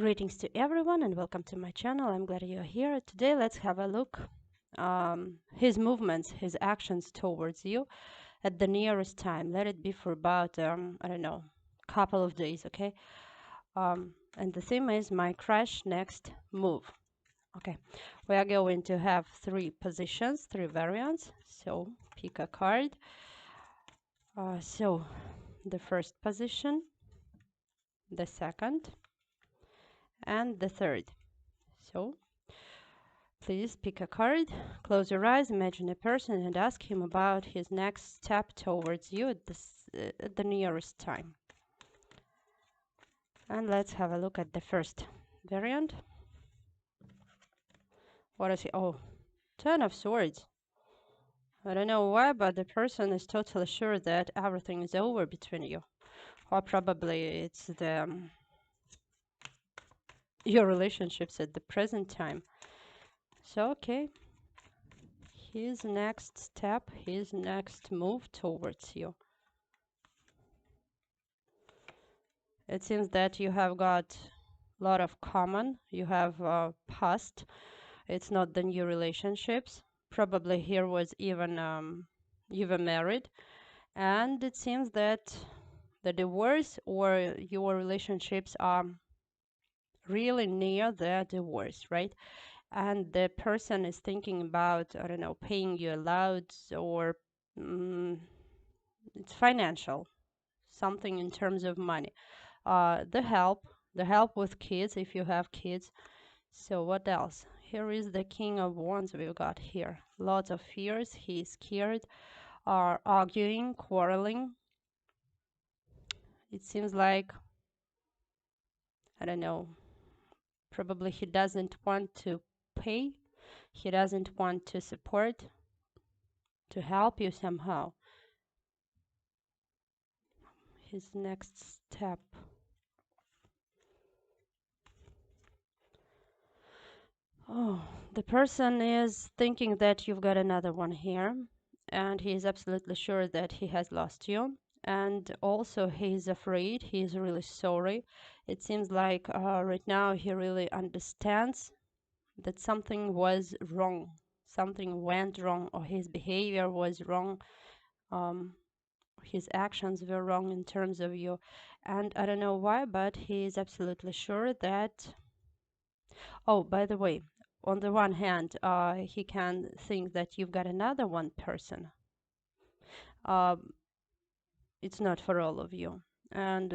Greetings to everyone and welcome to my channel. I'm glad you're here. Today let's have a look his movements, his actions towards you at the nearest time. Let it be for about I don't know, couple of days, okay? And the theme is my crush next move. Okay, we are going to have three positions, three variants. So pick a card. So the first position, the second, and the third. So please pick a card, close your eyes, imagine a person, and ask him about his next step towards you at the nearest time. And let's have a look at the first variant. What is he? Oh, Ten of Swords. I don't know why, but the person is totally sure that everything is over between you. Or probably it's your relationships at the present time. So, okay. His next step, his next move towards you. It seems that you have got a lot of common. You have past. It's not the new relationships. Probably here was even you were married, and it seems that the divorce or your relationships are really near the divorce, right? And the person is thinking about, I don't know, paying you allowance or it's financial, something in terms of money. The help with kids if you have kids. So what else? Here is the King of Wands we've got here. Lots of fears. He's scared, arguing, quarreling. It seems like, I don't know, probably he doesn't want to pay. He doesn't want to support, to help you somehow. His next step. Oh, the person is thinking that you've got another one here, and he is absolutely sure that he has lost you. And also, he is afraid, he is really sorry. It seems like right now he really understands that something was wrong, something went wrong, or his behavior was wrong. His actions were wrong in terms of you. And I don't know why, but he is absolutely sure that. Oh, by the way, on the one hand, he can think that you've got another one person. It's not for all of you. And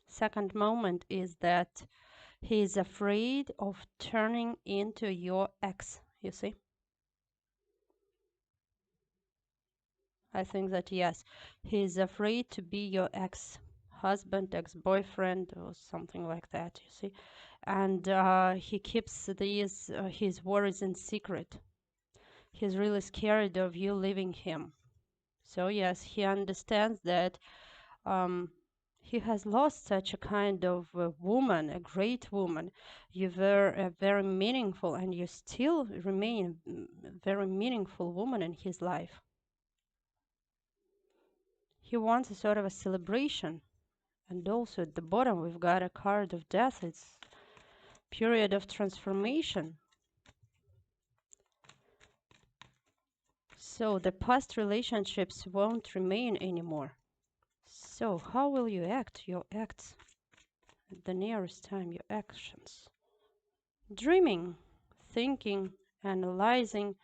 second moment is that he is afraid of turning into your ex, you see? I think that yes, he is afraid to be your ex-husband, ex-boyfriend, or something like that, you see? And he keeps these his worries in secret. He's really scared of you leaving him. So yes, he understands that he has lost such a kind of woman, a great woman. You were a very meaningful, and you still remain a very meaningful woman in his life. He wants a sort of a celebration. And also at the bottom we've got a card of death. It's period of transformation. So the past relationships won't remain anymore. So how will you act? Your acts at the nearest time, your actions. Dreaming, thinking, analyzing.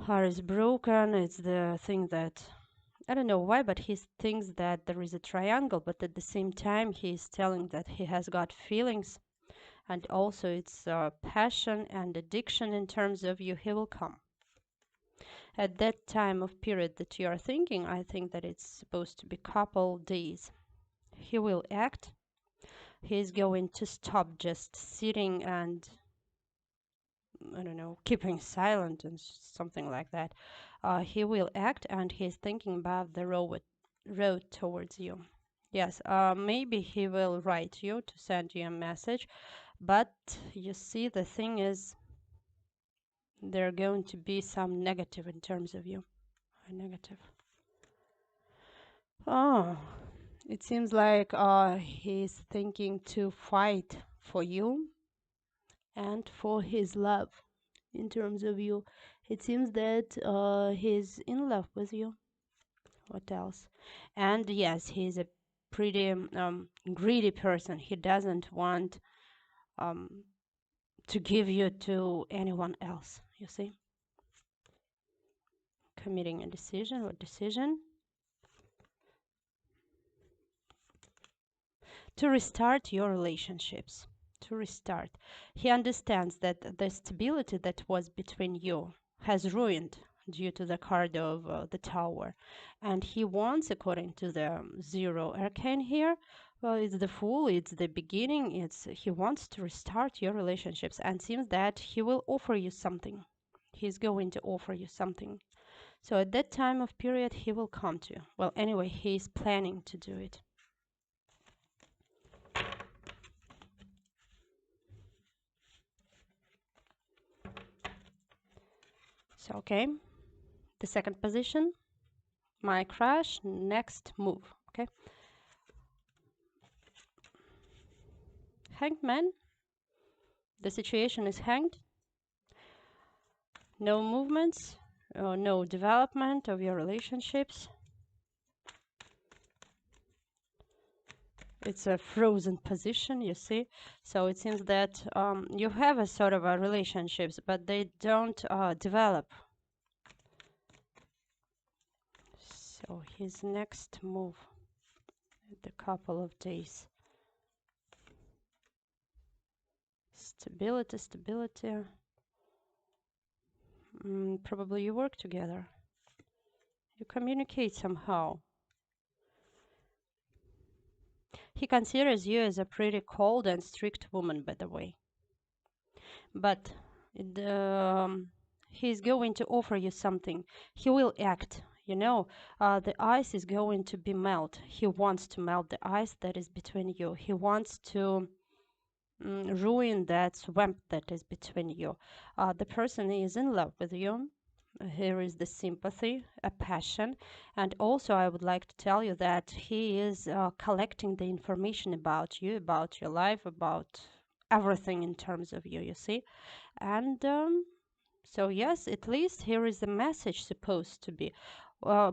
Heart is broken. It's the thing that I don't know why, but he thinks that there is a triangle, but at the same time he's telling that he has got feelings, and also it's passion and addiction in terms of you. He will come at that time of period that you are thinking. I think that it's supposed to be couple days. He will act. He's going to stop just sitting and I don't know, keeping silent and something like that. He will act, and he's thinking about the road towards you. Yes, maybe he will write you to send you a message, but you see, the thing is, there are going to be some negative in terms of you. A negative. Oh, It seems like he's thinking to fight for you and for his love in terms of you. It seems that he's in love with you. What else? And yes, he's a pretty greedy person. He doesn't want um, to give you to anyone else, you see? Committing a decision. What decision? To restart your relationships. To restart. He understands that the stability that was between you has ruined due to the card of the Tower. And he wants, according to the Zero Arcane here, well, it's the Fool, it's the beginning, he wants to restart your relationships, and seems that he will offer you something. He's going to offer you something. So at that time of period, he will come to you. Well, anyway, he's planning to do it. So, okay, the second position, my crush, next move, okay? Hanged man, the situation is hanged. No movements, no development of your relationships. It's a frozen position, you see. So it seems that you have a sort of a relationships, but they don't develop. So his next move, the couple of days. Stability, stability. Probably you work together. You communicate somehow. He considers you as a pretty cold and strict woman, by the way. But he's going to offer you something. He will act. You know, the ice is going to be melt. He wants to melt the ice that is between you. He wants to ruin that swamp that is between you. The person is in love with you. Here is the sympathy, a passion, and also I would like to tell you that he is collecting the information about you, about your life, about everything in terms of you, you see. And so yes, at least here is the message supposed to be.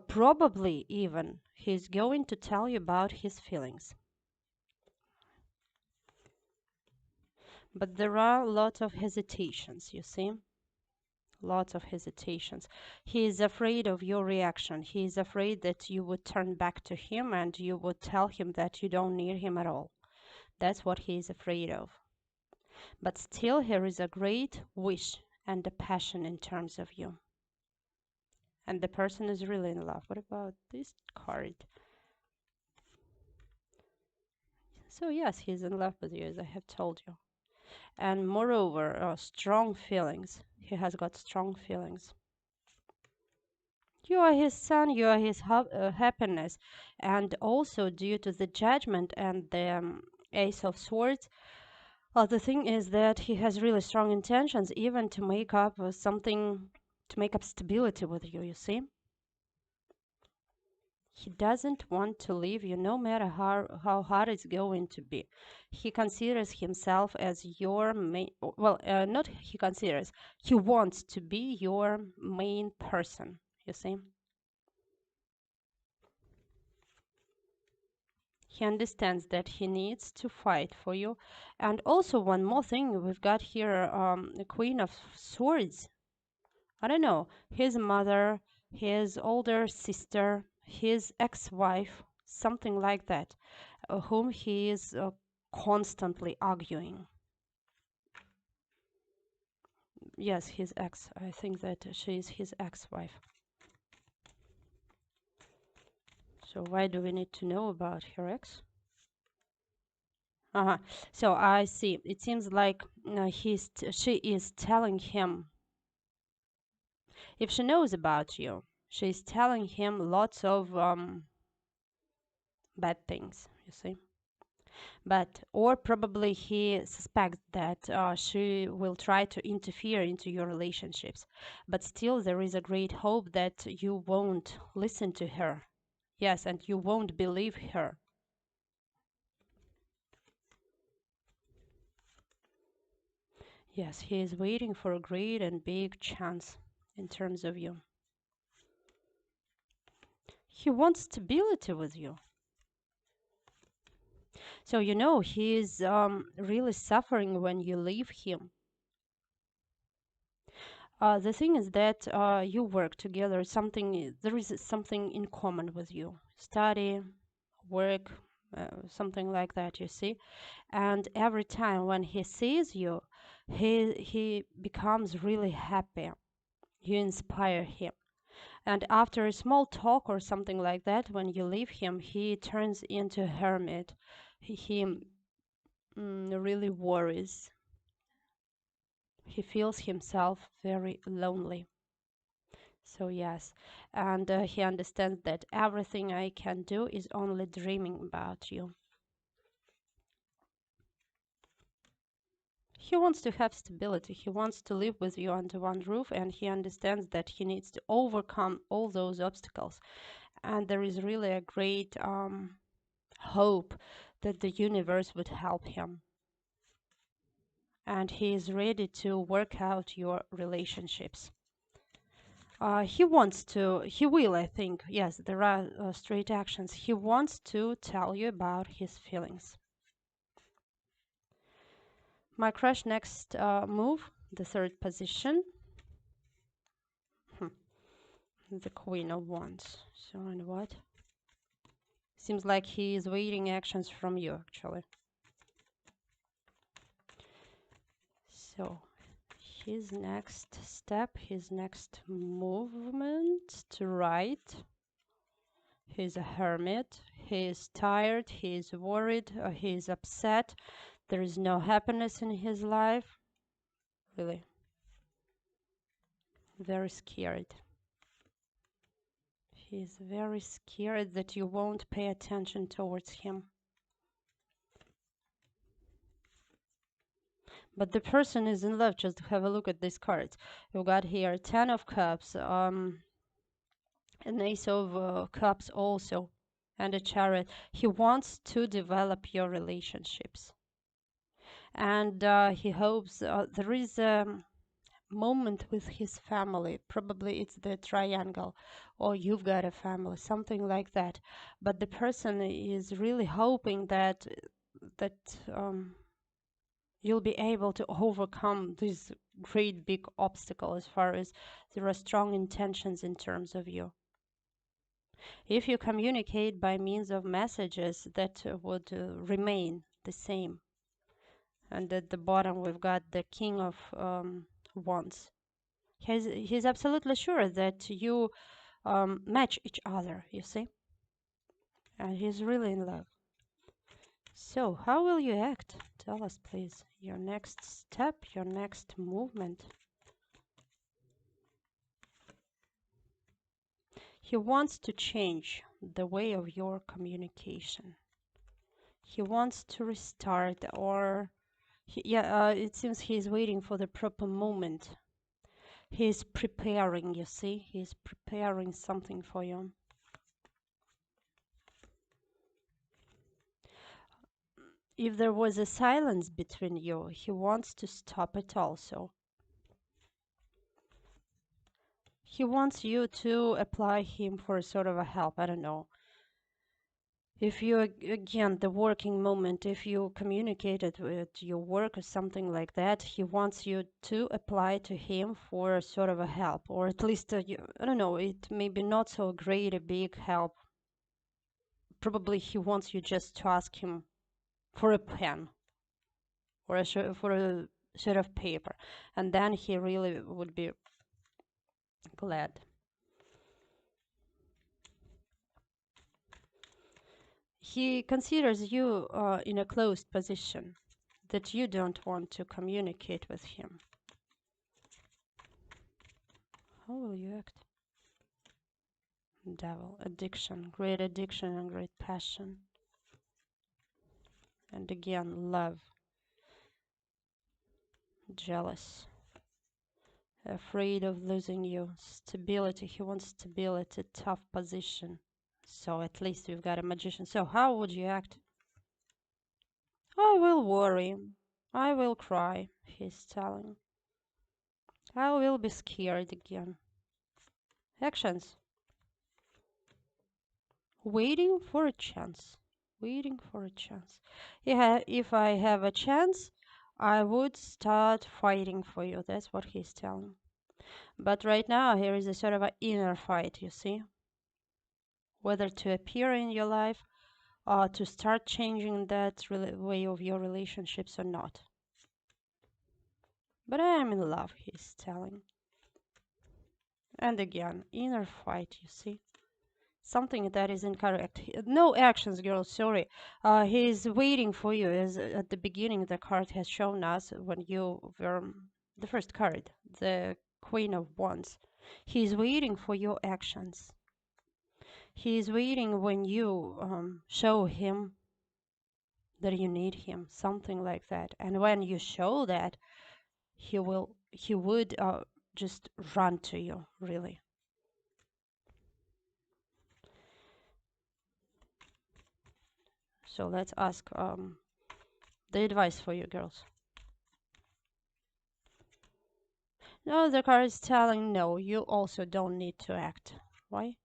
Probably even he's going to tell you about his feelings. But there are lots of hesitations, you see. Lots of hesitations. He is afraid of your reaction. He is afraid that you would turn back to him and you would tell him that you don't need him at all. That's what he is afraid of. But still, here is a great wish and a passion in terms of you. And the person is really in love. What about this card? So yes, he's in love with you, as I have told you. And moreover, strong feelings. He has got strong feelings. You are his son, you are his happiness. And also, due to the judgment and the Ace of Swords, the thing is that he has really strong intentions, even to make up something, to make up stability with you, you see? He doesn't want to leave you, no matter how hard it's going to be. He considers himself as your main, well, not he considers, he wants to be your main person, you see? He understands that he needs to fight for you. And also, one more thing, we've got here the Queen of Swords. I don't know, his mother, his older sister, his ex-wife, something like that, whom he is constantly arguing. Yes, his ex. I think that she is his ex-wife. So why do we need to know about her ex? So I see. It seems like she is telling him. If she knows about you, she's telling him lots of bad things, you see. But, or probably he suspects that she will try to interfere into your relationships. But still, there is a great hope that you won't listen to her. Yes, and you won't believe her. Yes, he is waiting for a great and big chance in terms of you. He wants stability with you. So, you know, he is really suffering when you leave him. The thing is that you work together. There is something in common with you. Study, work, something like that, you see. And every time when he sees you, he becomes really happy. You inspire him. And after a small talk or something like that, when you leave him, he turns into a hermit. He really worries. He feels himself very lonely. So, yes, and he understands that everything I can do is only dreaming about you. He wants to have stability. He wants to live with you under one roof, and he understands that he needs to overcome all those obstacles. And there is really a great hope that the universe would help him. And he is ready to work out your relationships. He will, I think. Yes, there are straight actions. He wants to tell you about his feelings. My crush next move, the third position. The Queen of Wands. So, and what? Seems like he is waiting actions from you, actually. So, his next step, his next movement to write. He's a hermit. He is tired. He is worried. He is upset. There is no happiness in his life. Really. Very scared. He is very scared that you won't pay attention towards him. But the person is in love. Just have a look at these cards. You've got here 10 of Cups, an Ace of Cups also, and a Chariot. He wants to develop your relationships. And he hopes there is a moment with his family. Probably it's the triangle, or you've got a family, something like that. But the person is really hoping that that you'll be able to overcome this great big obstacle as far as there are strong intentions in terms of you. If you communicate by means of messages, that would remain the same. And at the bottom, we've got the King of Wands. He's absolutely sure that you match each other, you see? And he's really in love. So, how will you act? Tell us, please. Your next step, your next movement. He wants to change the way of your communication. He wants to restart, or it seems he's waiting for the proper moment. He's preparing, you see, he's preparing something for you. If there was a silence between you, he wants to stop it also. He wants you to apply him for sort of a help, I don't know. If you, again, the working moment, if you communicated with your work or something like that, he wants you to apply to him for sort of a help, or at least, I don't know, it may be not so great a big help. Probably he wants you just to ask him for a pen or for a sheet of paper, and then he really would be glad. He considers you in a closed position, that you don't want to communicate with him. How will you act? Devil, addiction and great passion. And again, love, jealous, afraid of losing you, stability. He wants stability, tough position. So at least we've got a magician. So how would you act? I will worry. I will cry, he's telling. I will be scared again. Actions. Waiting for a chance. Waiting for a chance. Yeah, if I have a chance, I would start fighting for you. That's what he's telling. But right now, here is a sort of an inner fight, you see? Whether to appear in your life or to start changing that way of your relationships or not. But I am in love, he's telling. And again, inner fight, you see? Something that is incorrect. No actions, girl, sorry. He's waiting for you. As at the beginning, the card has shown us when you were the first card, the Queen of Wands. He's waiting for your actions. He's waiting when you show him that you need him, something like that. And when you show that, he would just run to you, really. So let's ask the advice for you girls. No, the card is telling no, you also don't need to act. Why?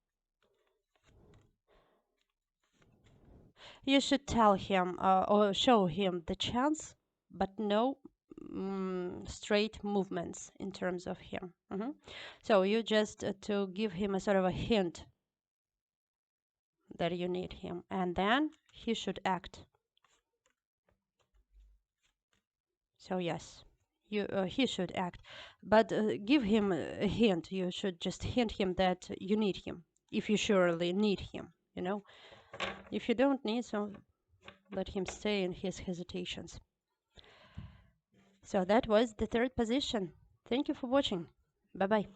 You should tell him or show him the chance, but no straight movements in terms of him. So you just to give him a sort of a hint that you need him, and then he should act. So yes, he should act, but give him a hint. You should just hint him that you need him, if you surely need him, you know. If you don't need, so let him stay in his hesitations. So that was the third position. Thank you for watching. Bye bye.